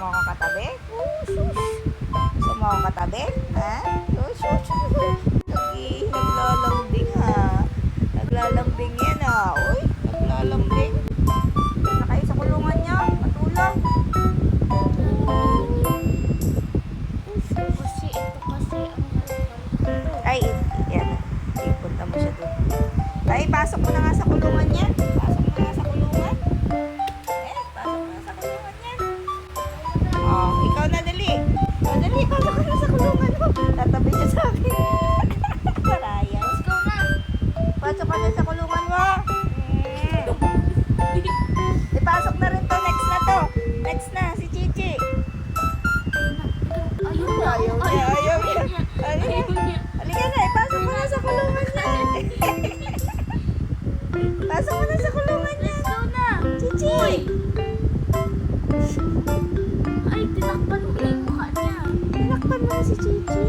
mo akong katabi? Gusto mo akong katabi? Ha? Naglalambing ha. Naglalambing yan ha. Uy, naglalambing. Na kayo sa kulungan niya. Matulang. Kasi ito kasi ang Ay, yan. Ipunta mo siya doon. Ay, pasok mo na nga sa kulungan niya. Pasok mo na nga sa kulungan. Pasok mo na sa kulungan niya. Oh, ikaw na dali. Oh, dali, pasok ka na sa kulungan mo. Tatabi siya sa akin. Paraya. Let's go na. Pasok ka na sa kulungan mo. Ipasok na rin to. Next na to. Next na, si Chichi. Ayaw niya. Ayaw niya. Halika na, ipasok mo na sa kulungan niya. Pasok mo na sa kulungan niya. Let's go na. Chichi. Ay, tinakpan mo yung mukha niya. Tinakpan mo na si Chichi.